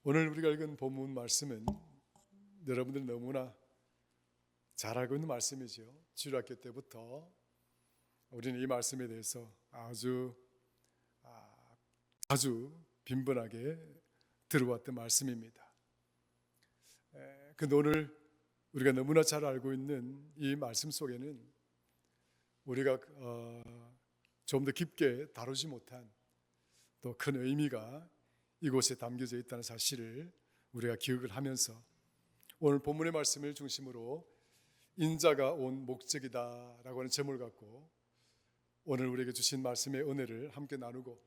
오늘 우리가 읽은 본문 말씀은 여러분들이 너무나 잘 알고 있는 말씀이죠. 주일학교 때부터 우리는 이 말씀에 대해서 아주 자주 빈번하게 들어왔던 말씀입니다. 근데 오늘 우리가 너무나 잘 알고 있는 이 말씀 속에는 우리가 좀 더 깊게 다루지 못한 또 큰 의미가 이곳에 담겨져 있다는 사실을 우리가 기억을 하면서 오늘 본문의 말씀을 중심으로 인자가 온 목적이다 라고 하는 제목을 갖고 오늘 우리에게 주신 말씀의 은혜를 함께 나누고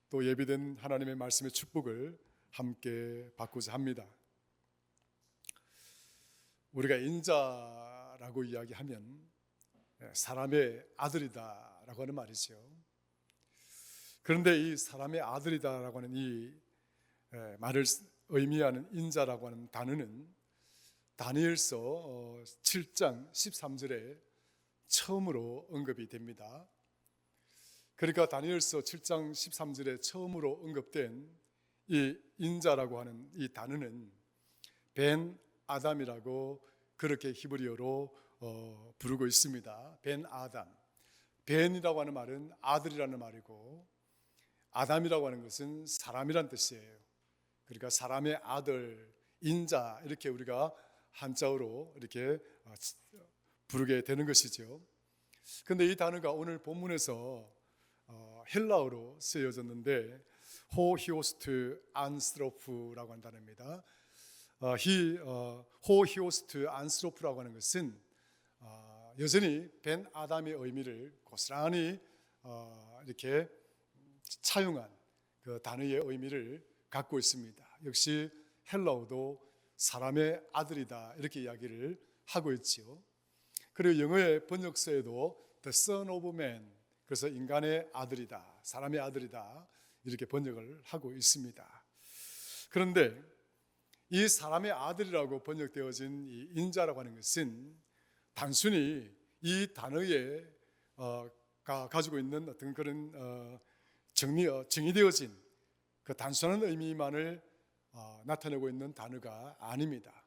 또 예비된 하나님의 말씀의 축복을 함께 받고자 합니다. 우리가 인자라고 이야기하면 사람의 아들이다 라고 하는 말이죠. 그런데 이 사람의 아들이다 라고 하는 이 말을 의미하는 인자라고 하는 단어는 다니엘서 7장 13절에 처음으로 언급이 됩니다. 그러니까 다니엘서 7장 13절에 처음으로 언급된 이 인자라고 하는 이 단어는 벤 아담이라고 그렇게 히브리어로 부르고 있습니다. 벤 아담. 벤이라고 하는 말은 아들이라는 말이고 아담이라고 하는 것은 사람이란 뜻이에요. 그러니까 사람의 아들, 인자 이렇게 우리가 한자어로 이렇게 부르게 되는 것이죠. 그런데 이 단어가 오늘 본문에서 헬라어로 쓰여졌는데 호히오스트 안스로프라고 하는 단어입니다. 호히오스트 안스로프라고 하는 것은 여전히 벤 아담의 의미를 고스란히 이렇게 차용한 그 단어의 의미를 갖고 있습니다. 역시 헬라어도 사람의 아들이다 이렇게 이야기를 하고 있지요. 그리고 영어의 번역서에도 The Son of Man, 그래서 인간의 아들이다, 사람의 아들이다 이렇게 번역을 하고 있습니다. 그런데 이 사람의 아들이라고 번역되어진 이 인자라고 하는 것은 단순히 이 단어에 가지고 있는 어떤 그런 정의되어진 그 단순한 의미만을 나타내고 있는 단어가 아닙니다.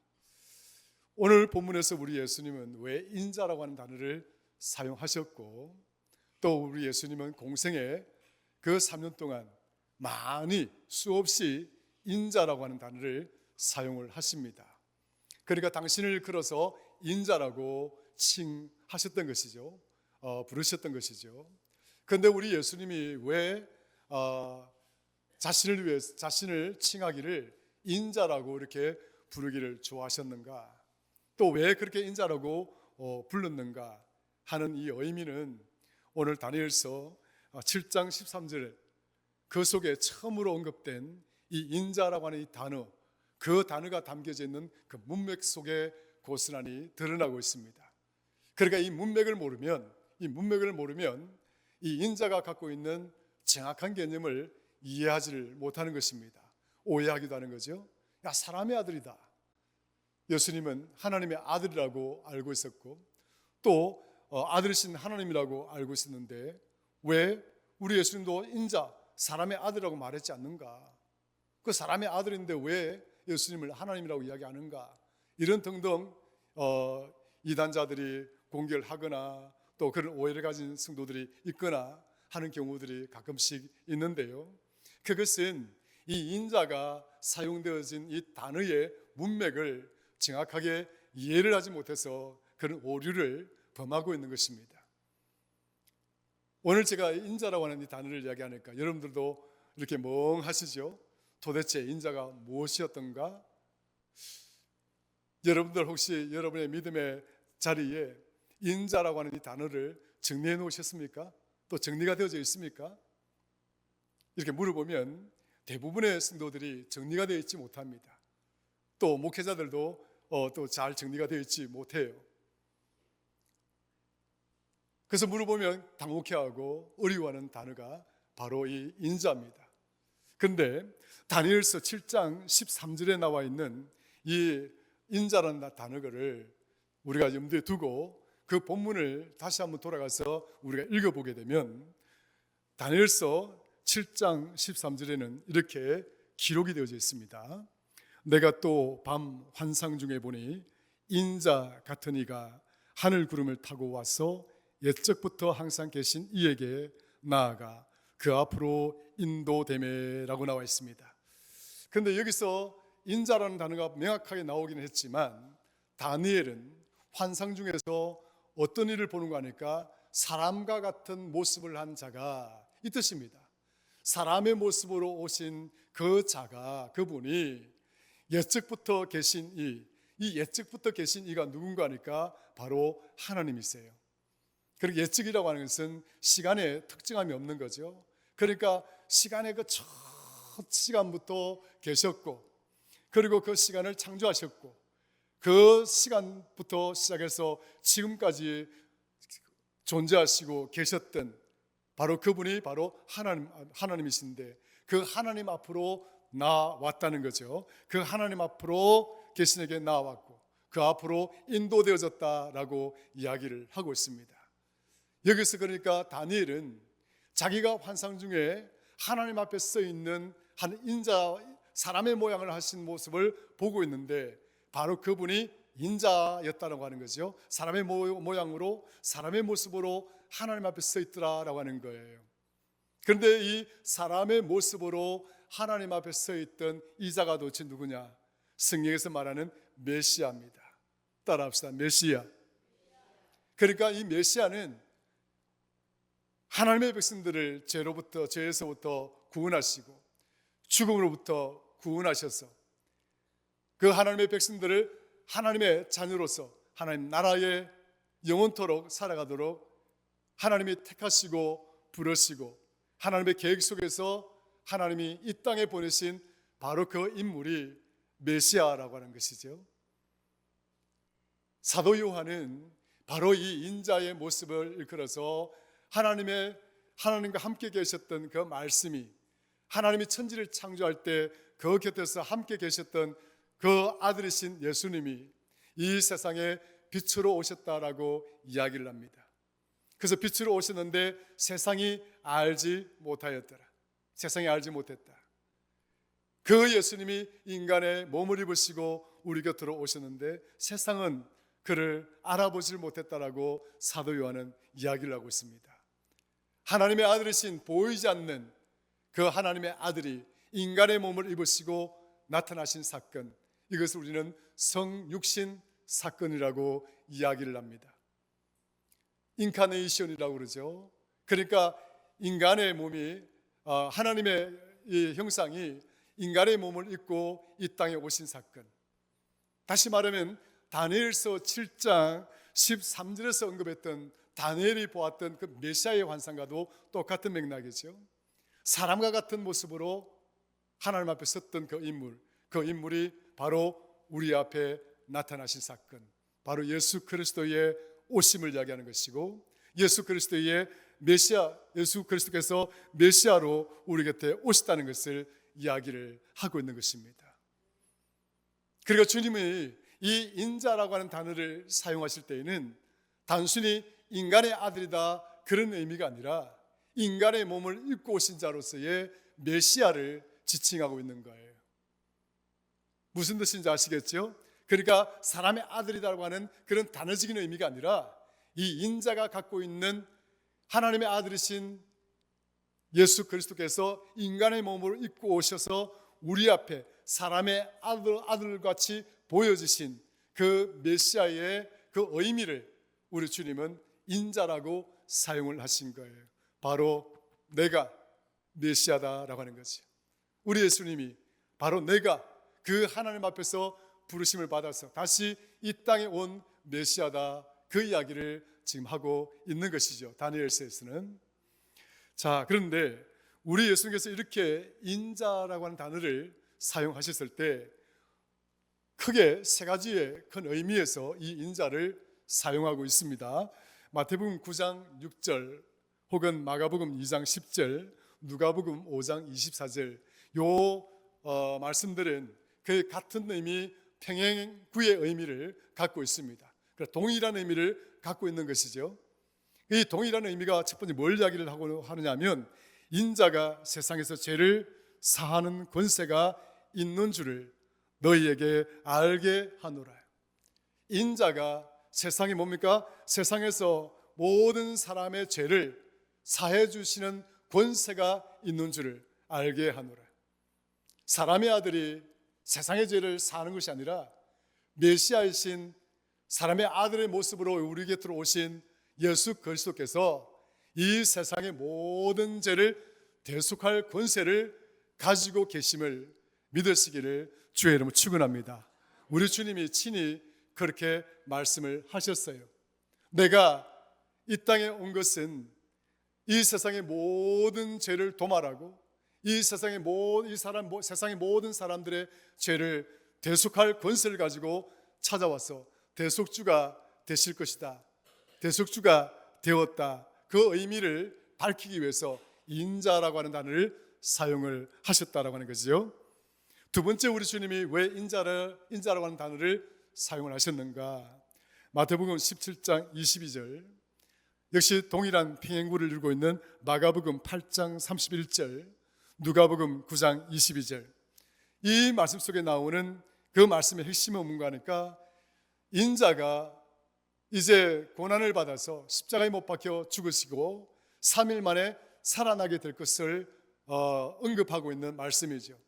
오늘 본문에서 우리 예수님은 왜 인자라고 하는 단어를 사용하셨고 또 우리 예수님은 공생에 그 3년 동안 많이 수없이 인자라고 하는 단어를 사용을 하십니다. 그러니까 당신을 걸어서 인자라고 칭하셨던 것이죠. 부르셨던 것이죠. 그런데 우리 예수님이 왜 자신을 칭하기를 인자라고 이렇게 부르기를 좋아하셨는가? 또 왜 그렇게 인자라고 불렀는가 하는 이 의미는 오늘 다니엘서 7장 13절 그 속에 처음으로 언급된 이 인자라고 하는 이 단어, 그 단어가 담겨져 있는 그 문맥 속에 고스란히 드러나고 있습니다. 그러니까 이 문맥을 모르면 이 인자가 갖고 있는 정확한 개념을 이해하지를 못하는 것입니다. 오해하기도 하는 거죠. 야, 사람의 아들이다. 예수님은 하나님의 아들이라고 알고 있었고 또 아들이신 하나님이라고 알고 있었는데 왜 우리 예수님도 인자, 사람의 아들이라고 말했지 않는가? 그 사람의 아들인데 왜 예수님을 하나님이라고 이야기하는가? 이런 등등 이단자들이 공격을 하거나 또 그런 오해를 가진 성도들이 있거나 하는 경우들이 가끔씩 있는데요. 그것은 이 인자가 사용되어진 이 단어의 문맥을 정확하게 이해를 하지 못해서 그런 오류를 범하고 있는 것입니다. 오늘 제가 인자라고 하는 이 단어를 이야기하니까 여러분들도 이렇게 멍하시죠? 도대체 인자가 무엇이었던가? 여러분들 혹시 여러분의 믿음의 자리에 인자라고 하는 이 단어를 정리해 놓으셨습니까? 또 정리가 되어져 있습니까? 이렇게 물어보면 대부분의 성도들이 정리가 되어 있지 못합니다. 또 목회자들도 또 잘 정리가 되어 있지 못해요. 그래서 물어보면 당혹해하고 어려워하는 단어가 바로 이 인자입니다. 그런데 다니엘서 7장 13절에 나와 있는 이 인자라는 단어를 우리가 염두에 두고 그 본문을 다시 한번 돌아가서 우리가 읽어보게 되면 다니엘서 7장 13절에는 이렇게 기록이 되어져 있습니다. 내가 또 밤 환상 중에 보니 인자 같은 이가 하늘 구름을 타고 와서 옛적부터 항상 계신 이에게 나아가 그 앞으로 인도되매라고 나와 있습니다. 그런데 여기서 인자라는 단어가 명확하게 나오기는 했지만 다니엘은 환상 중에서 어떤 일을 보는 거 아닐까? 사람과 같은 모습을 한 자가 이 뜻입니다. 사람의 모습으로 오신 그 자가, 그분이 옛적부터 계신 이 옛적부터 계신 이가 누군가 하니까 바로 하나님이세요. 그리고 옛적이라고 하는 것은 시간에 특정함이 없는 거죠. 그러니까 시간의 그 첫 시간부터 계셨고, 그리고 그 시간을 창조하셨고, 그 시간부터 시작해서 지금까지 존재하시고 계셨던 바로 그분이 바로 하나님이신데, 그 하나님 앞으로 나왔다는 거죠. 그 하나님 앞으로 계신 에게 나왔고 그 앞으로 인도되어졌다라고 이야기를 하고 있습니다. 여기서 그러니까 다니엘은 자기가 환상 중에 하나님 앞에 서 있는 한 인자, 사람의 모양을 하신 모습을 보고 있는데 바로 그분이 인자였다라고 하는 거죠. 사람의 모양으로, 사람의 모습으로 하나님 앞에 서 있더라라고 하는 거예요. 그런데 이 사람의 모습으로 하나님 앞에 서 있던 이 자가 도대체 누구냐? 성경에서 말하는 메시아입니다. 따라합시다. 메시아. 그러니까 이 메시아는 하나님의 백성들을 죄에서부터 구원하시고 죽음으로부터 구원하셔서 그 하나님의 백성들을 하나님의 자녀로서 하나님 나라에 영원토록 살아가도록 하나님이 택하시고 부르시고 하나님의 계획 속에서 하나님이 이 땅에 보내신 바로 그 인물이 메시아라고 하는 것이죠. 사도 요한은 바로 이 인자의 모습을 일컬어서 하나님과 함께 계셨던 그 말씀이, 하나님이 천지를 창조할 때 그 곁에서 함께 계셨던 그 아들이신 예수님이 이 세상에 빛으로 오셨다라고 이야기를 합니다. 그래서 빛으로 오셨는데 세상이 알지 못하였더라. 세상이 알지 못했다. 그 예수님이 인간의 몸을 입으시고 우리 곁으로 오셨는데 세상은 그를 알아보질 못했다라고 사도 요한은 이야기를 하고 있습니다. 하나님의 아들이신 보이지 않는 그 하나님의 아들이 인간의 몸을 입으시고 나타나신 사건, 이것을 우리는 성육신 사건이라고 이야기를 합니다. 인카네이션이라고 그러죠. 그러니까 인간의 몸이, 하나님의 이 형상이 인간의 몸을 입고 이 땅에 오신 사건. 다시 말하면 다니엘서 7장 13절에서 언급했던 다니엘이 보았던 그 메시아의 환상과도 똑같은 맥락이죠. 사람과 같은 모습으로 하나님 앞에 섰던 그 인물이 바로 우리 앞에 나타나신 사건, 바로 예수 그리스도의 오심을 이야기하는 것이고, 예수 그리스도의 메시아, 예수 그리스도께서 메시아로 우리 곁에 오셨다는 것을 이야기를 하고 있는 것입니다. 그리고 주님이 이 인자라고 하는 단어를 사용하실 때에는 단순히 인간의 아들이다 그런 의미가 아니라 인간의 몸을 입고 오신 자로서의 메시아를 지칭하고 있는 거예요. 무슨 뜻인지 아시겠죠? 그러니까 사람의 아들이라고 하는 그런 단어적인 의미가 아니라 이 인자가 갖고 있는 하나님의 아들이신 예수 그리스도께서 인간의 몸을 입고 오셔서 우리 앞에 사람의 아들같이 보여주신 그 메시아의 그 의미를 우리 주님은 인자라고 사용을 하신 거예요. 바로 내가 메시아다라고 하는 거지. 우리 예수님이 바로 내가 그 하나님 앞에서 부르심을 받아서 다시 이 땅에 온 메시아다, 그 이야기를 지금 하고 있는 것이죠. 다니엘서에서는. 자, 그런데 우리 예수님께서 이렇게 인자라고 하는 단어를 사용하셨을 때 크게 세 가지의 큰 의미에서 이 인자를 사용하고 있습니다. 마태복음 9장 6절 혹은 마가복음 2장 10절, 누가복음 5장 24절 요 말씀들은 그 같은 의미, 평행구의 의미를 갖고 있습니다. 동일한 의미를 갖고 있는 것이죠. 이 동일한 의미가 첫 번째 뭘 이야기를 하고 하느냐면 인자가 세상에서 죄를 사하는 권세가 있는 줄을 너희에게 알게 하노라. 인자가 세상이 뭡니까? 세상에서 모든 사람의 죄를 사해 주시는 권세가 있는 줄을 알게 하노라. 사람의 아들이 세상의 죄를 사는 것이 아니라 메시아이신 사람의 아들의 모습으로 우리 곁으로 오신 예수 그리스도께서 이 세상의 모든 죄를 대속할 권세를 가지고 계심을 믿으시기를 주의 이름으로 축원합니다. 우리 주님이 친히 그렇게 말씀을 하셨어요. 내가 이 땅에 온 것은 이 세상의 모든 죄를 도말하고 이 세상의 모든 사람들의 죄를 대속할 권세를 가지고 찾아와서 대속주가 되실 것이다, 대속주가 되었다, 그 의미를 밝히기 위해서 인자라고 하는 단어를 사용을 하셨다라고 하는 거죠. 두 번째, 우리 주님이 왜 인자라고 하는 단어를 사용을 하셨는가? 마태복음 17장 22절, 역시 동일한 평행구를 이루고 있는 마가복음 8장 31절, 누가복음 9장 22절, 이 말씀 속에 나오는 그 말씀의 핵심은 뭔가 하니까 인자가 이제 고난을 받아서 십자가에 못 박혀 죽으시고 3일 만에 살아나게 될 것을 언급하고 있는 말씀이죠.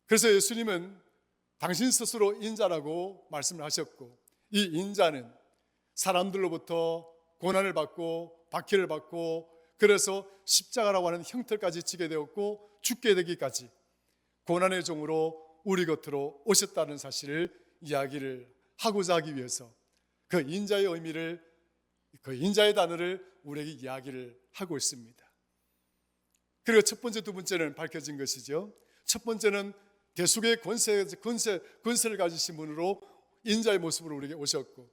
그래서 예수님은 당신 스스로 인자라고 말씀을 하셨고, 이 인자는 사람들로부터 고난을 받고 박해를 받고 그래서 십자가라고 하는 형틀까지 지게 되었고 죽게 되기까지 고난의 종으로 우리 곁으로 오셨다는 사실을 이야기를 하고자 하기 위해서 그 인자의 의미를, 그 인자의 단어를 우리에게 이야기를 하고 있습니다. 그리고 첫 번째, 두 번째는 밝혀진 것이죠. 첫 번째는 대속의 권세를 가지신 분으로 인자의 모습으로 우리에게 오셨고,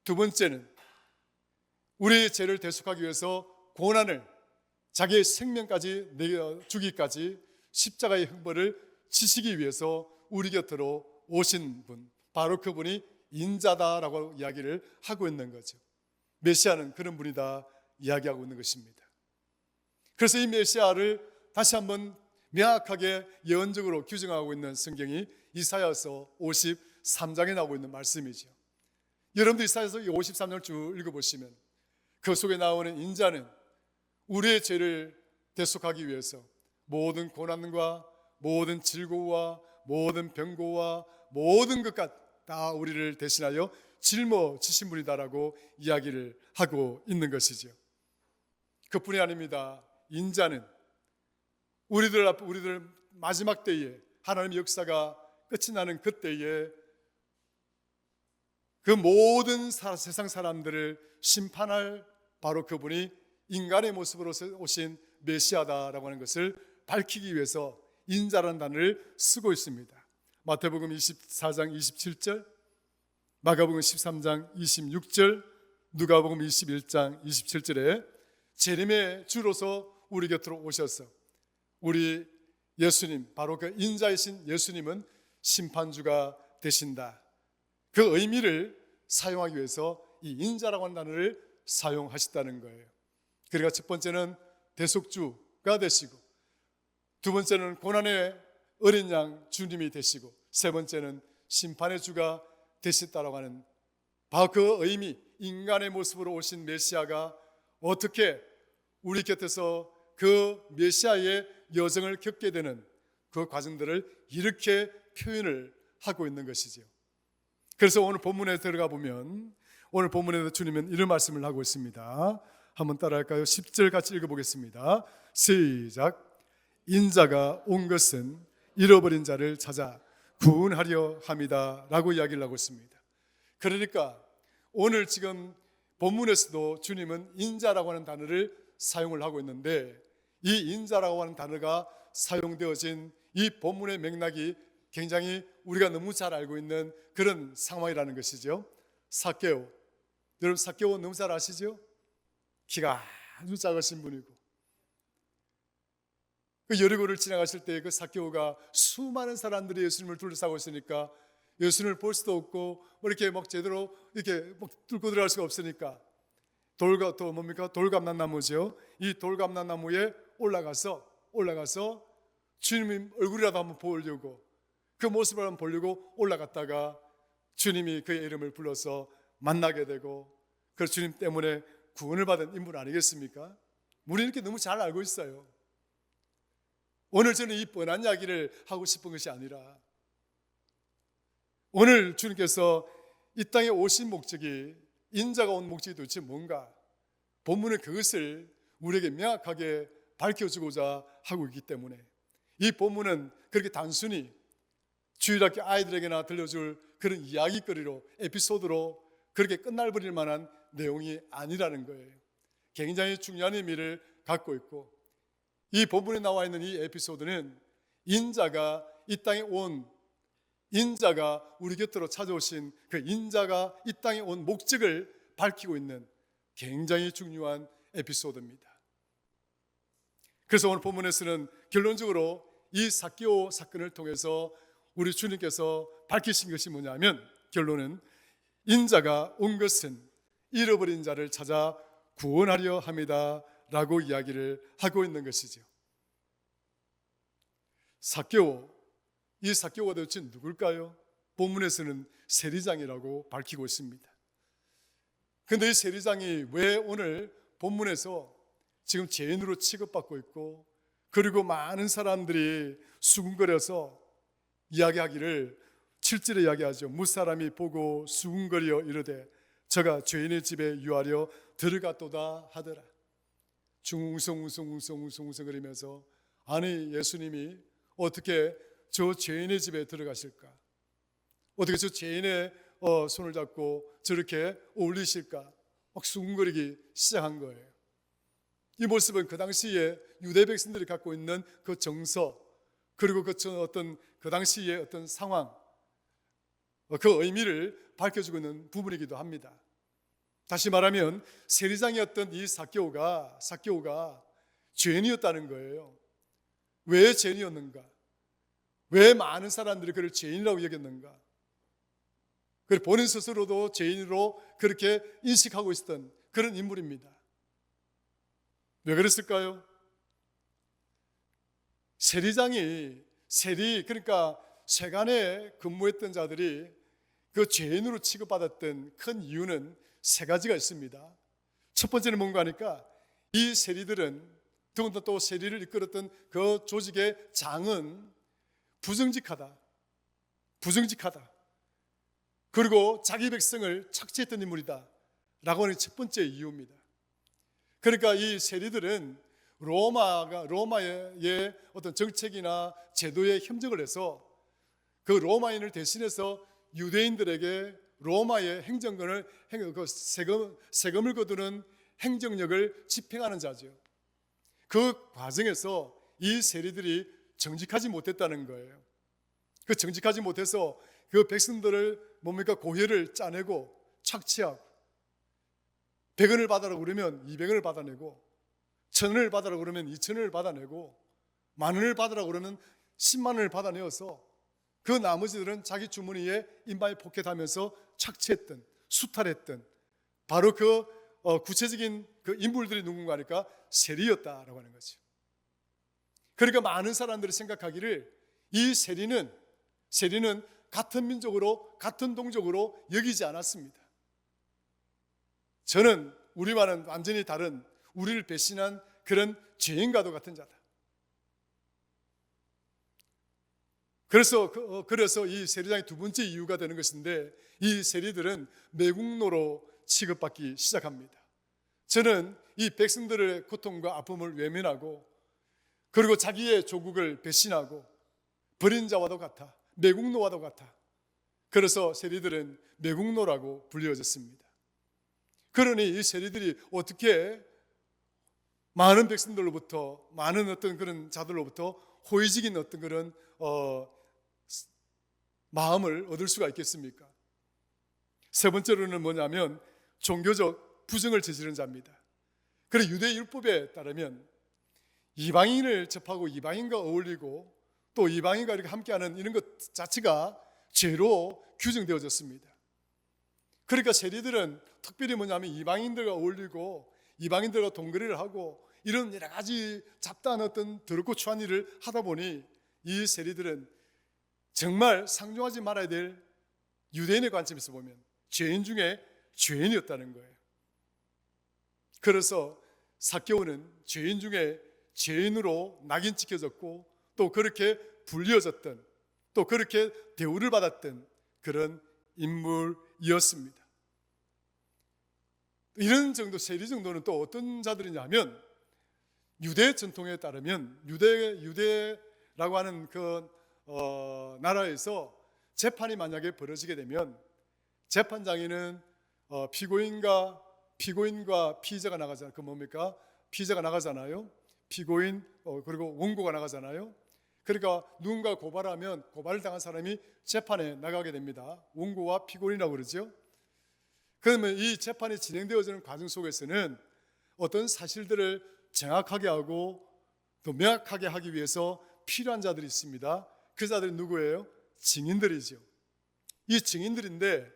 두 번째는 우리의 죄를 대속하기 위해서 고난을 자기의 생명까지 주기까지 십자가의 형벌을 지시기 위해서 우리 곁으로 오신 분, 바로 그분이 인자다라고 이야기를 하고 있는 거죠. 메시아는 그런 분이다 이야기하고 있는 것입니다. 그래서 이 메시아를 다시 한번 명확하게 예언적으로 규정하고 있는 성경이 이사야서 53장에 나오고 있는 말씀이죠. 여러분들 이사야서 53장을 쭉 읽어보시면 그 속에 나오는 인자는 우리의 죄를 대속하기 위해서 모든 고난과 모든 질고와 모든 병고와 모든 것과 다 우리를 대신하여 짊어지신 분이다라고 이야기를 하고 있는 것이죠. 그뿐이 아닙니다. 인자는 우리들 마지막 때에 하나님의 역사가 끝이 나는 그때에 그 모든 세상 사람들을 심판할 바로 그분이 인간의 모습으로 오신 메시아다라고 하는 것을 밝히기 위해서 인자라는 단어를 쓰고 있습니다. 마태복음 24장 27절, 마가복음 13장 26절, 누가복음 21장 27절에 재림의 주로서 우리 곁으로 오셔서 우리 예수님, 바로 그 인자이신 예수님은 심판주가 되신다, 그 의미를 사용하기 위해서 이 인자라고 하는 단어를 사용하셨다는 거예요. 그러니까 첫 번째는 대속주가 되시고, 두 번째는 고난의 어린 양 주님이 되시고, 세 번째는 심판의 주가 되셨다라고 하는 바로 그 의미, 인간의 모습으로 오신 메시아가 어떻게 우리 곁에서 그 메시아의 여정을 겪게 되는 그 과정들을 이렇게 표현을 하고 있는 것이죠. 그래서 오늘 본문에 들어가 보면 오늘 본문에도 주님은 이런 말씀을 하고 있습니다. 한번 따라할까요? 10절 같이 읽어보겠습니다. 시작. 인자가 온 것은 잃어버린 자를 찾아 구원하려 함이다 라고 이야기를 하고 있습니다. 그러니까 오늘 지금 본문에서도 주님은 인자라고 하는 단어를 사용을 하고 있는데, 이 인자라고 하는 단어가 사용되어진 이 본문의 맥락이 굉장히 우리가 너무 잘 알고 있는 그런 상황이라는 것이죠. 삭개오, 여러분 삭개오 너무 잘 아시죠? 키가 아주 작으신 분이고, 그 여리고를 지나가실 때 그 삭개오가 수많은 사람들이 예수님을 둘러싸고 있으니까 예수님을 볼 수도 없고 뭐 이렇게 막 제대로 이렇게 막 뚫고 들어갈 수가 없으니까 돌감람나무죠. 이 돌감람나무에 올라가서 주님 얼굴이라도 한번 보려고, 그 모습을 한번 보려고 올라갔다가 주님이 그의 이름을 불러서 만나게 되고, 그 주님 때문에 구원을 받은 인물 아니겠습니까? 우리는 이렇게 너무 잘 알고 있어요. 오늘 저는 이 뻔한 이야기를 하고 싶은 것이 아니라, 오늘 주님께서 이 땅에 오신 목적이, 인자가 온 목적이 도대체 뭔가, 본문은 그것을 우리에게 명확하게 밝혀주고자 하고 있기 때문에, 이 본문은 그렇게 단순히 주일학교 아이들에게나 들려줄 그런 이야기거리로, 에피소드로 그렇게 끝날버릴 만한 내용이 아니라는 거예요. 굉장히 중요한 의미를 갖고 있고, 이 본문에 나와 있는 이 에피소드는 인자가 이 땅에 온, 인자가 우리 곁으로 찾아오신 그 인자가 이 땅에 온 목적을 밝히고 있는 굉장히 중요한 에피소드입니다. 그래서 오늘 본문에서는 결론적으로 이 삭개오 사건을 통해서 우리 주님께서 밝히신 것이 뭐냐면, 결론은 인자가 온 것은 잃어버린 자를 찾아 구원하려 함이다 라고 이야기를 하고 있는 것이죠. 삭개오, 이 삭개오가 도대체 누굴까요? 본문에서는 세리장이라고 밝히고 있습니다. 그런데 이 세리장이 왜 오늘 본문에서 지금 죄인으로 취급받고 있고, 그리고 많은 사람들이 수군거려서 이야기하기를 7절에 이야기하죠. 무사람이 보고 수군거려 이르되 저가 죄인의 집에 유하려 들어갔도다 하더라. 웅성웅성거리면서, 아니 예수님이 어떻게 저 죄인의 집에 들어가실까? 어떻게 저 죄인의 손을 잡고 저렇게 어울리실까? 막 수군거리기 시작한 거예요. 이 모습은 그 당시에 유대 백성들이 갖고 있는 그 정서, 그리고 그 당시의 어떤 상황, 그 의미를 밝혀주고 있는 부분이기도 합니다. 다시 말하면 세리장이었던 이 삭개오가 죄인이었다는 거예요. 왜 죄인이었는가? 왜 많은 사람들이 그를 죄인이라고 여겼는가? 본인 스스로도 죄인으로 그렇게 인식하고 있었던 그런 인물입니다. 왜 그랬을까요? 그러니까 세간에 근무했던 자들이 그 죄인으로 취급받았던 큰 이유는 세 가지가 있습니다. 첫 번째는 뭔가 하니까, 이 세리들은, 더군다나 또 세리를 이끌었던 그 조직의 장은 부정직하다. 그리고 자기 백성을 착취했던 인물이다 라고 하는 첫 번째 이유입니다. 그러니까 이 세리들은 로마의 어떤 정책이나 제도에 협력을 해서 그 로마인을 대신해서 유대인들에게 로마의 행정권을, 세금을 거두는 행정력을 집행하는 자죠. 그 과정에서 이 세리들이 정직하지 못했다는 거예요. 그 정직하지 못해서 그 백성들을 고혈을 짜내고 착취하고, 100원을 받아라고 그러면 200원을 받아내고, 1000원을 받아라고 그러면 2000원을 받아내고, 10,000원을 받아라고 그러면 10만 원을 받아내어서 그 나머지들은 자기 주머니에 인마에 포켓하면서 착취했던, 수탈했던 바로 그 구체적인 그 인물들이 누군가 하니까 세리였다라고 하는 거죠. 그러니까 많은 사람들이 생각하기를 이 세리는 같은 민족으로, 같은 동족으로 여기지 않았습니다. 저는 우리와는 완전히 다른, 우리를 배신한 그런 죄인과도 같은 자다. 그래서 이 세리장의 두 번째 이유가 되는 것인데, 이 세리들은 매국노로 취급받기 시작합니다. 저는 이 백성들의 고통과 아픔을 외면하고, 그리고 자기의 조국을 배신하고 버린 자와도 같아, 매국노와도 같아. 그래서 세리들은 매국노라고 불리워졌습니다. 그러니 이 세리들이 어떻게 많은 백성들로부터, 많은 어떤 그런 자들로부터 호의적인 어떤 그런 마음을 얻을 수가 있겠습니까? 세 번째로는 뭐냐면 종교적 부정을 저지른 자입니다. 그래서 유대 율법에 따르면 이방인을 접하고 이방인과 어울리고 또 이방인과 이렇게 함께하는 이런 것 자체가 죄로 규정되어졌습니다. 그러니까 세리들은 특별히 뭐냐면 이방인들과 어울리고 이방인들과 동거래를 하고 이런 여러 가지 잡다한 어떤 더럽고 추한 일을 하다 보니 이 세리들은 정말 상종하지 말아야 될 유대인의 관점에서 보면 죄인 중에 죄인이었다는 거예요. 그래서 삭개오는 죄인 중에 죄인으로 낙인 찍혀졌고 또 그렇게 불려졌던 또 그렇게 대우를 받았던 그런 인물이었습니다. 이런 정도 세리 정도는 또 어떤 자들이냐면 유대 전통에 따르면 유대라고 하는 그 나라에서 재판이 만약에 벌어지게 되면 재판장에는 피고인과 피의자가 나가잖아요. 그 뭡니까? 피의자가 나가잖아요. 피고인 그리고 원고가 나가잖아요. 그러니까 누군가 고발하면 고발을 당한 사람이 재판에 나가게 됩니다. 원고와 피고인이라고 그러죠. 그러면 이 재판이 진행되어지는 과정 속에서는 어떤 사실들을 정확하게 하고 또 명확하게 하기 위해서 필요한 자들이 있습니다. 그 자들이 누구예요? 증인들이죠. 이 증인들인데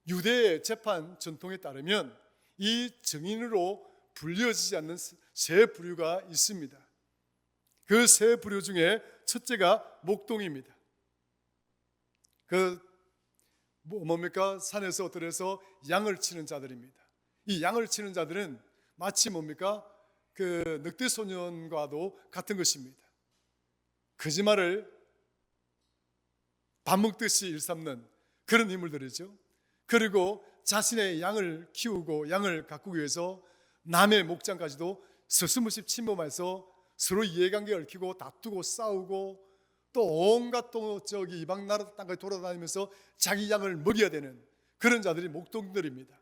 유대의 재판 전통에 따르면 이 증인으로 불려지지 않는 세 부류가 있습니다. 그 세 부류 중에 첫째가 목동입니다. 뭡니까? 산에서 들에서 양을 치는 자들입니다. 이 양을 치는 자들은 마치 뭡니까? 그 늑대 소년과도 같은 것입니다. 거짓말을 밥 먹듯이 일삼는 그런 인물들이죠. 그리고 자신의 양을 키우고 양을 가꾸기 위해서 남의 목장까지도 서슴없이 침범해서 서로 이해관계를 얽히고 다투고 싸우고 또 온갖 또 저기 이방 나라 땅까지 돌아다니면서 자기 양을 먹여야 되는 그런 자들이 목동들입니다.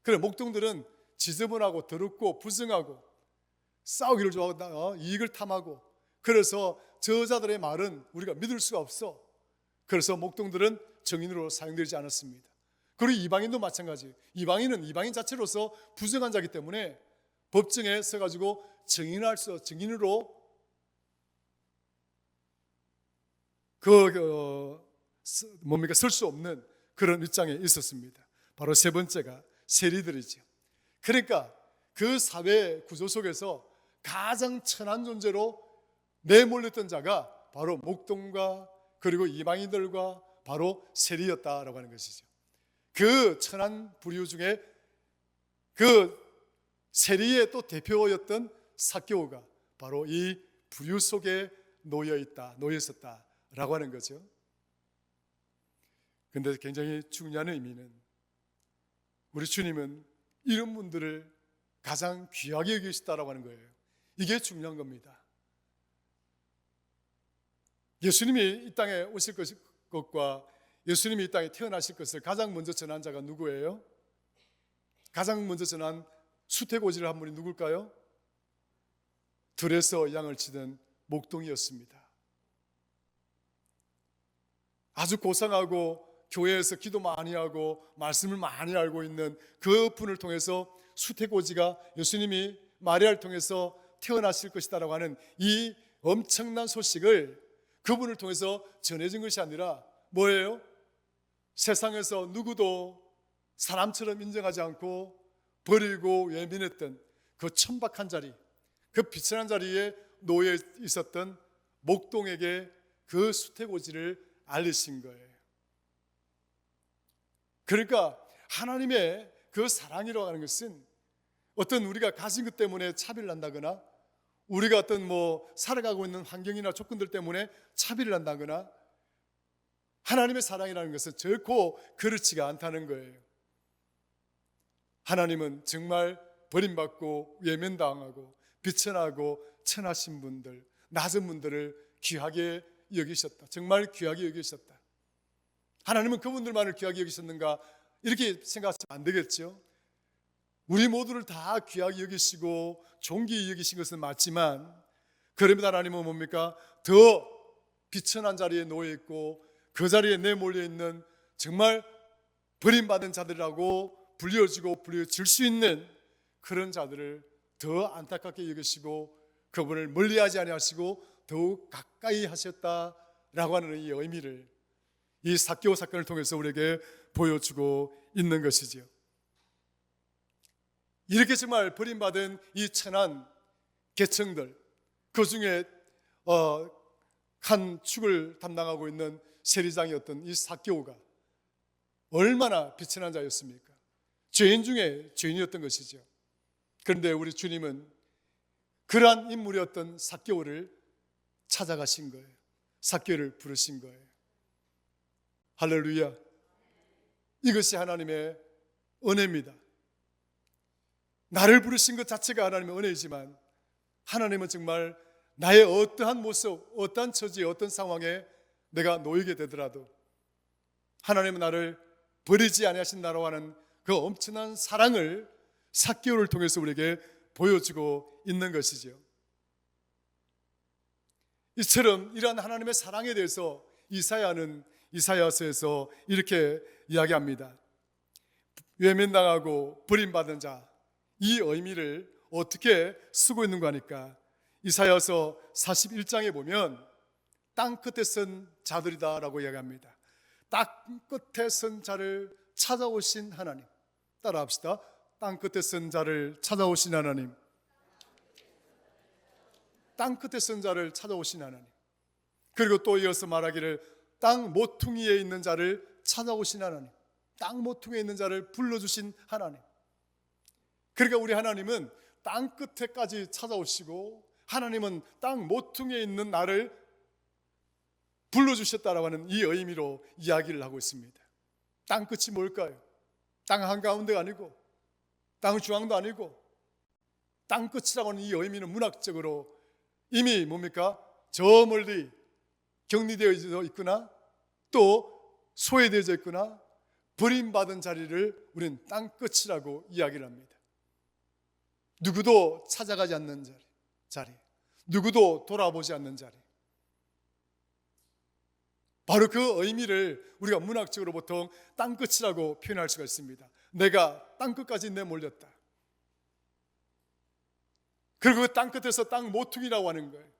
그래 목동들은 지저분하고 더럽고 부정하고 싸우기를 좋아하고 이익을 탐하고 그래서 저자들의 말은 우리가 믿을 수가 없어. 그래서 목동들은 정인으로 사용되지 않았습니다. 그리고 이방인도 마찬가지예요. 이방인은 이방인 자체로서 부정한 자이기 때문에 법정에 서가지고 증인으로 설 수 없는 그런 입장에 있었습니다. 바로 세 번째가 세리들이죠. 그러니까 그 사회 구조 속에서 가장 천한 존재로 내몰렸던 자가 바로 목동과 그리고 이방인들과 바로 세리였다라고 하는 것이죠. 그 천한 부류 중에 그 세리의 또 대표였던 삭개오가 바로 이 부류 속에 놓여 있었다라고 하는 거죠. 그런데 굉장히 중요한 의미는 우리 주님은 이런 분들을 가장 귀하게 여기시다라고 하는 거예요. 이게 중요한 겁니다. 예수님이 이 땅에 오실 것과 예수님이 이 땅에 태어나실 것을 가장 먼저 전한 자가 누구예요? 가장 먼저 전한 수태고지를 한 분이 누굴까요? 들에서 양을 치던 목동이었습니다. 아주 고상하고 교회에서 기도 많이 하고 말씀을 많이 알고 있는 그 분을 통해서 수태고지가 예수님이 마리아를 통해서 태어나실 것이다라고 하는 이 엄청난 소식을 그분을 통해서 전해진 것이 아니라 뭐예요? 세상에서 누구도 사람처럼 인정하지 않고 버리고 예민했던 그 천박한 자리, 그 비천한 자리에 놓여 있었던 목동에게 그 수태고지를 알리신 거예요. 그러니까 하나님의 그 사랑이라고 하는 것은 어떤 우리가 가진 것 때문에 차별을 한다거나 우리가 어떤 살아가고 있는 환경이나 조건들 때문에 차별을 한다거나 하나님의 사랑이라는 것은 결코 그렇지가 않다는 거예요. 하나님은 정말 버림받고 외면당하고 비천하고 천하신 분들, 낮은 분들을 귀하게 여기셨다. 정말 귀하게 여기셨다. 하나님은 그분들만을 귀하게 여기셨는가 이렇게 생각하시면 안 되겠죠. 우리 모두를 다 귀하게 여기시고 존귀히 여기신 것은 맞지만 그럼에도 하나님은 뭡니까? 더 비천한 자리에 놓여 있고 그 자리에 내몰려 있는 정말 버림받은 자들이라고 불려질 수 있는 그런 자들을 더 안타깝게 여기시고 그분을 멀리하지 아니하시고 더욱 가까이 하셨다라고 하는 이 의미를 이 삭개오 사건을 통해서 우리에게 보여주고 있는 것이지요. 이렇게 정말 버림받은 이 천한 계층들, 그 중에 한 축을 담당하고 있는 세리장이었던 이 삭개오가 얼마나 비천한 자였습니까? 죄인 중에 죄인이었던 것이죠. 그런데 우리 주님은 그러한 인물이었던 삭개오를 찾아가신 거예요. 삭개오를 부르신 거예요. 할렐루야. 이것이 하나님의 은혜입니다. 나를 부르신 것 자체가 하나님의 은혜이지만 하나님은 정말 나의 어떠한 모습, 어떠한 처지, 어떤 상황에 내가 놓이게 되더라도 하나님은 나를 버리지 아니하신다라고 하는 그 엄청난 사랑을 삭개오를 통해서 우리에게 보여주고 있는 것이죠. 이처럼 이러한 하나님의 사랑에 대해서 이사야는 이사야서에서 이렇게 이야기합니다. 외면당하고 버림받은 자, 이 의미를 어떻게 쓰고 있는가 하니까 이사야서 41장에 보면 땅 끝에 선 자들이다 라고 이야기합니다. 땅 끝에 선 자를 찾아오신 하나님. 따라 합시다. 땅 끝에 선 자를 찾아오신 하나님. 땅 끝에 선 자를 찾아오신 하나님. 그리고 또 이어서 말하기를 땅 모퉁이에 있는 자를 찾아오신 하나님. 땅 모퉁이에 있는 자를 불러주신 하나님. 그러니까 우리 하나님은 땅 끝에까지 찾아오시고 하나님은 땅 모퉁이에 있는 나를 불러주셨다라고 하는 이 의미로 이야기를 하고 있습니다. 땅 끝이 뭘까요? 땅 한가운데가 아니고 땅 중앙도 아니고 땅 끝이라고 하는 이 의미는 문학적으로 이미 뭡니까? 저 멀리 격리되어 있거나 또 소외되어 있거나 버림받은 자리를 우리는 땅 끝이라고 이야기를 합니다. 누구도 찾아가지 않는 자리, 누구도 돌아보지 않는 자리. 바로 그 의미를 우리가 문학적으로 보통 땅끝이라고 표현할 수가 있습니다. 내가 땅끝까지 내몰렸다. 그리고 그 땅끝에서 땅 모퉁이라고 하는 거예요.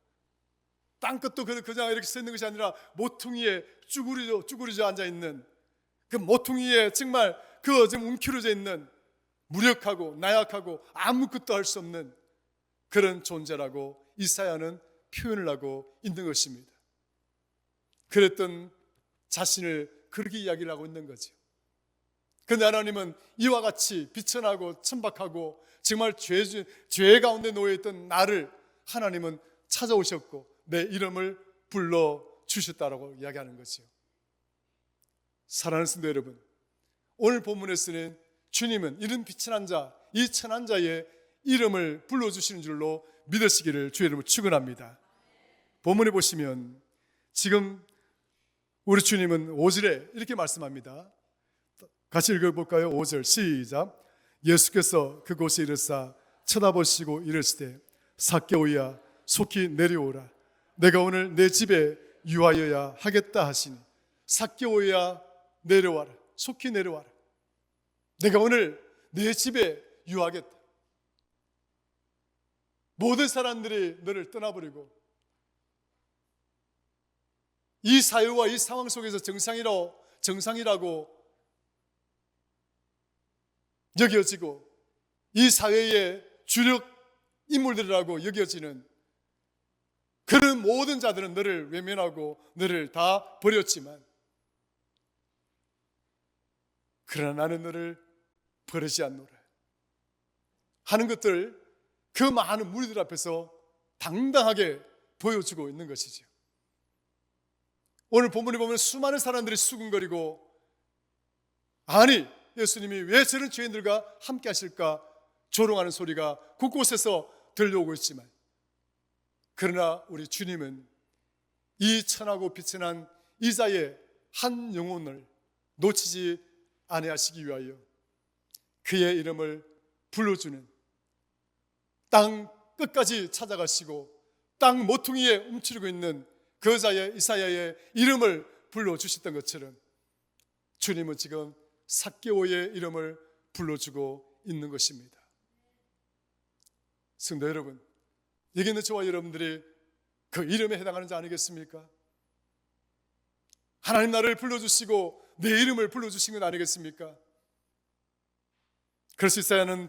땅끝도 그냥 이렇게 서 있는 것이 아니라 모퉁이에 쭈그리져 앉아있는 그 모퉁이에 정말 그 지금 움켜쥐어 있는 무력하고 나약하고 아무것도 할 수 없는 그런 존재라고 이사야는 표현을 하고 있는 것입니다. 그랬던 자신을 그렇게 이야기를 하고 있는 거죠. 그런데 하나님은 이와 같이 비천하고 천박하고 정말 죄 가운데 놓여있던 나를 하나님은 찾아오셨고 내 이름을 불러주셨다라고 이야기하는 거죠. 사랑하는 성도 여러분, 오늘 본문에서는 주님은 이런 비천한 자, 이 천한 자의 이름을 불러주시는 줄로 믿으시기를 주의 이름으로 축원합니다. 본문에 보시면 지금 우리 주님은 5절에 이렇게 말씀합니다. 같이 읽어볼까요? 5절 시작. 예수께서 그곳에 이르사 쳐다보시고 이르시되 삭개오야 속히 내려오라. 내가 오늘 내 집에 유하여야 하겠다 하시니 삭개오야 내려와라. 속히 내려와라. 내가 오늘 내 집에 유하겠다. 모든 사람들이 너를 떠나버리고 이 사유와 이 상황 속에서 정상이라고 여겨지고 이 사회의 주력 인물들이라고 여겨지는 그런 모든 자들은 너를 외면하고 너를 다 버렸지만 그러나 나는 너를 버리지 않노라 하는 것들 그 많은 무리들 앞에서 당당하게 보여주고 있는 것이죠. 오늘 본문에 보면 수많은 사람들이 수군거리고 아니 예수님이 왜 저런 죄인들과 함께 하실까 조롱하는 소리가 곳곳에서 들려오고 있지만 그러나 우리 주님은 이 천하고 비천한 이자의 한 영혼을 놓치지 아니하시기 위하여 그의 이름을 불러주는 땅 끝까지 찾아가시고 땅 모퉁이에 움츠리고 있는 그 자의 이사야의 이름을 불러주셨던 것처럼 주님은 지금 삭개오의 이름을 불러주고 있는 것입니다. 성도 여러분, 여기 있는 저와 여러분들이 그 이름에 해당하는 자 아니겠습니까? 하나님 나를 불러주시고 내 이름을 불러주신 건 아니겠습니까? 그래서 이사야는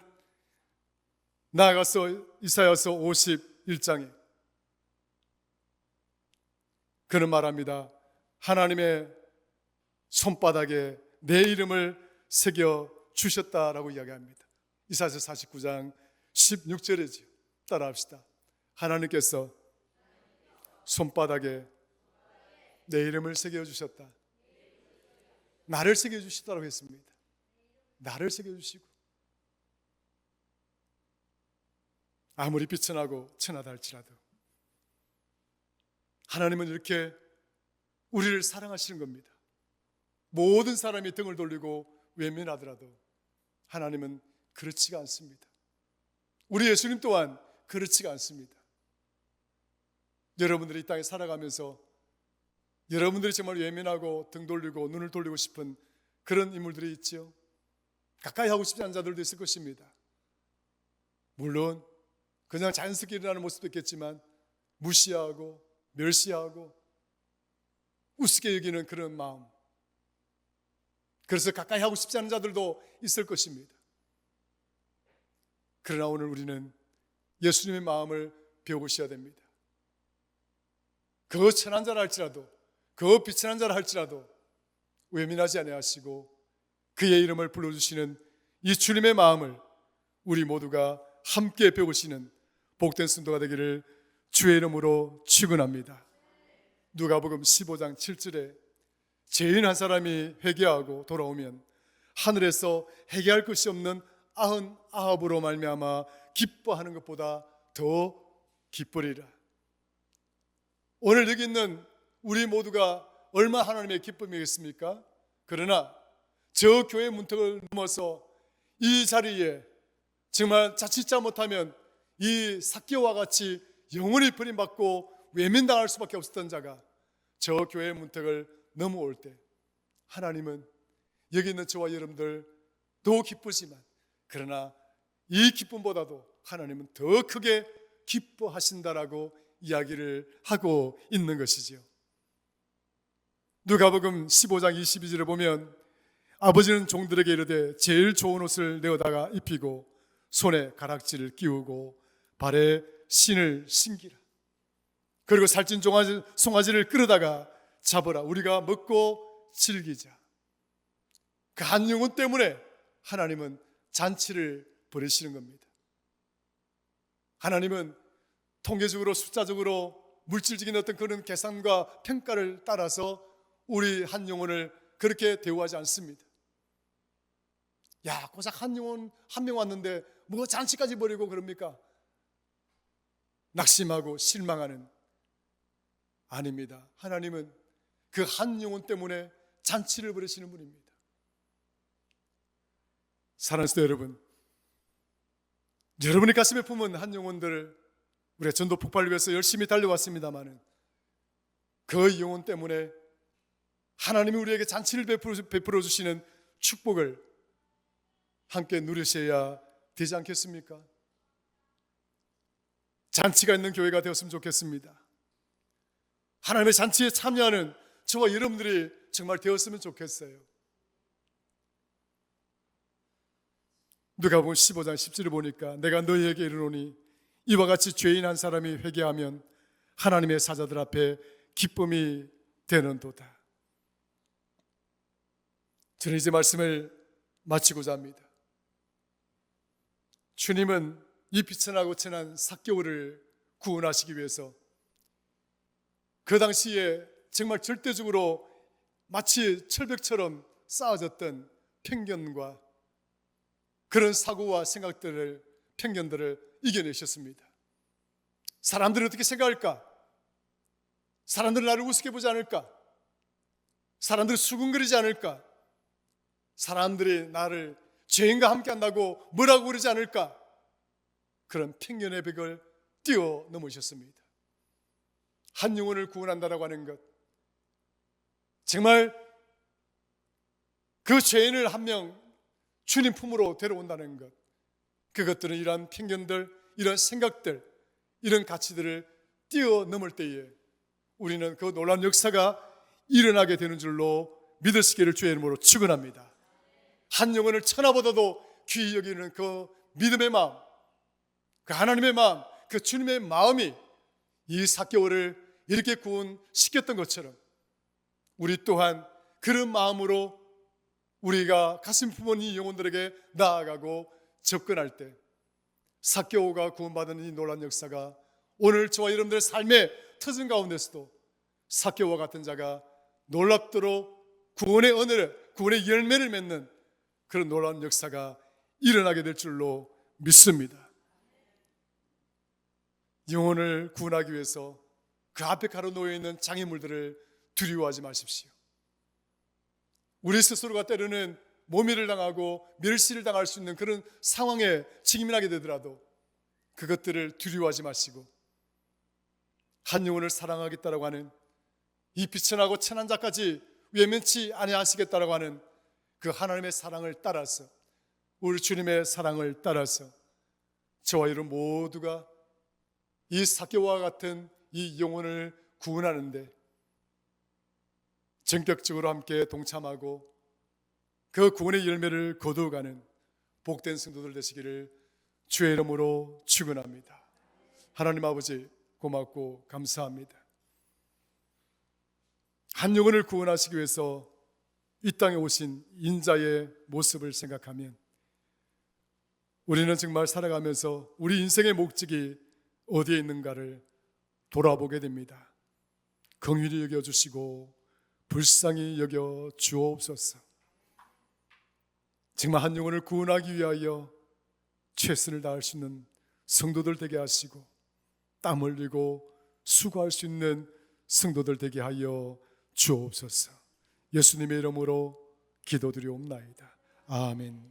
나아가서 이사야서 51장에 그는 말합니다. 하나님의 손바닥에 내 이름을 새겨 주셨다라고 이야기합니다. 이사야서 49장 16절이지요. 따라합시다. 하나님께서 손바닥에 내 이름을 새겨 주셨다. 나를 새겨 주시다라고 했습니다. 나를 새겨 주시고, 아무리 비천하고 천하다 할지라도 하나님은 이렇게 우리를 사랑하시는 겁니다. 모든 사람이 등을 돌리고 외면하더라도 하나님은 그렇지가 않습니다. 우리 예수님 또한 그렇지가 않습니다. 여러분들이 이 땅에 살아가면서 여러분들이 정말 외면하고 등 돌리고 눈을 돌리고 싶은 그런 인물들이 있죠. 가까이 하고 싶지 않은 자들도 있을 것입니다. 물론 그냥 자연스럽게 일어나는 모습도 있겠지만 무시하고 멸시하고 우습게 여기는 그런 마음, 그래서 가까이 하고 싶지 않은 자들도 있을 것입니다. 그러나 오늘 우리는 예수님의 마음을 배워보셔야 됩니다. 그 천한 자라 할지라도, 그 비천한 자라 할지라도 외면하지 아니하시고 그의 이름을 불러주시는 이 주님의 마음을 우리 모두가 함께 배우시는 복된 성도가 되기를 주의 이름으로 축원합니다. 누가복음 15장 7절에 죄인 한 사람이 회개하고 돌아오면 하늘에서 회개할 것이 없는 99으로 말미암아 기뻐하는 것보다 더 기쁘리라. 오늘 여기 있는 우리 모두가 얼마나 하나님의 기쁨이겠습니까? 그러나 저 교회 문턱을 넘어서 이 자리에 정말 자칫 잘못하면 이 삭개오와 같이 영원히 버림받고 외면당할 수밖에 없었던 자가 저 교회 문턱을 넘어올 때 하나님은 여기 있는 저와 여러분들도 기쁘지만, 그러나 이 기쁨보다도 하나님은 더 크게 기뻐하신다라고 이야기를 하고 있는 것이지요. 누가복음 15장 22절을 보면 아버지는 종들에게 이르되 제일 좋은 옷을 내어다가 입히고 손에 가락지를 끼우고 발에 신을 신기라. 그리고 살찐 송아지를 끌어다가 잡으라. 우리가 먹고 즐기자. 그 한 영혼 때문에 하나님은 잔치를 벌이시는 겁니다. 하나님은 통계적으로 숫자적으로 물질적인 어떤 그런 계산과 평가를 따라서 우리 한 영혼을 그렇게 대우하지 않습니다. 야, 고작 한 영혼 한 명 왔는데 뭐 잔치까지 벌이고 그럽니까? 낙심하고 실망하는, 아닙니다. 하나님은 그 한 영혼 때문에 잔치를 벌이시는 분입니다. 사랑하는 성도 여러분, 여러분의 가슴에 품은 한 영혼들을 우리가 전도 폭발을 위해서 열심히 달려왔습니다마는 그 영혼 때문에 하나님이 우리에게 잔치를 베풀어 주시는 축복을 함께 누리셔야 되지 않겠습니까? 잔치가 있는 교회가 되었으면 좋겠습니다. 하나님의 잔치에 참여하는 저와 여러분들이 정말 되었으면 좋겠어요. 누가복음 15장 10절을 보니까 내가 너희에게 이르노니 이와 같이 죄인 한 사람이 회개하면 하나님의 사자들 앞에 기쁨이 되는도다. 저는 이제 말씀을 마치고자 합니다. 주님은 이 비천하고 천한 삭개오를 구원하시기 위해서 그 당시에 정말 절대적으로 마치 철벽처럼 쌓아졌던 편견과 그런 사고와 생각들을, 편견들을 이겨내셨습니다. 사람들이 어떻게 생각할까? 사람들은 나를 우습게 보지 않을까? 사람들이 수군거리지 않을까? 사람들이 나를 죄인과 함께 한다고 뭐라고 그러지 않을까? 그런 편견의 벽을 뛰어넘으셨습니다. 한 영혼을 구원한다라고 하는 것, 정말 그 죄인을 한 명 주님 품으로 데려온다는 것, 그것들은 이러한 편견들, 이런 생각들, 이런 가치들을 뛰어넘을 때에 우리는 그 놀라운 역사가 일어나게 되는 줄로 믿으시기를 주의 이름으로 축원합니다. 한 영혼을 천하보다도 귀히 여기는 그 믿음의 마음, 그 하나님의 마음, 그 주님의 마음이 이 삭개오를 이렇게 구원시켰던 것처럼 우리 또한 그런 마음으로 우리가 가슴 품은 이 영혼들에게 나아가고 접근할 때 삭개오가 구원받은 이 놀라운 역사가 오늘 저와 여러분들의 삶의 터전 가운데서도 삭개오와 같은 자가 놀랍도록 구원의 언어를, 구원의 열매를 맺는 그런 놀라운 역사가 일어나게 될 줄로 믿습니다. 영혼을 구원하기 위해서 그 앞에 가로놓여 있는 장애물들을 두려워하지 마십시오. 우리 스스로가 때로는 모멸을 당하고 멸시를 당할 수 있는 그런 상황에 직면하게 되더라도 그것들을 두려워하지 마시고 한 영혼을 사랑하겠다라고 하는 이 비천하고 천한 자까지 외면치 아니하시겠다라고 하는 그 하나님의 사랑을 따라서, 우리 주님의 사랑을 따라서 저와 여러분 모두가 이 삭개오와 같은 이 영혼을 구원하는데 전격적으로 함께 동참하고 그 구원의 열매를 거두어가는 복된 성도들 되시기를 주의 이름으로 축원합니다. 하나님 아버지, 고맙고 감사합니다. 한 영혼을 구원하시기 위해서 이 땅에 오신 인자의 모습을 생각하면 우리는 정말 살아가면서 우리 인생의 목적이 어디에 있는가를 돌아보게 됩니다. 긍휼히 여겨주시고 불쌍히 여겨 주옵소서. 정말 한 영혼을 구원하기 위하여 최선을 다할 수 있는 성도들 되게 하시고 땀 흘리고 수고할 수 있는 성도들 되게 하여 주옵소서. 예수님의 이름으로 기도드리옵나이다. 아멘.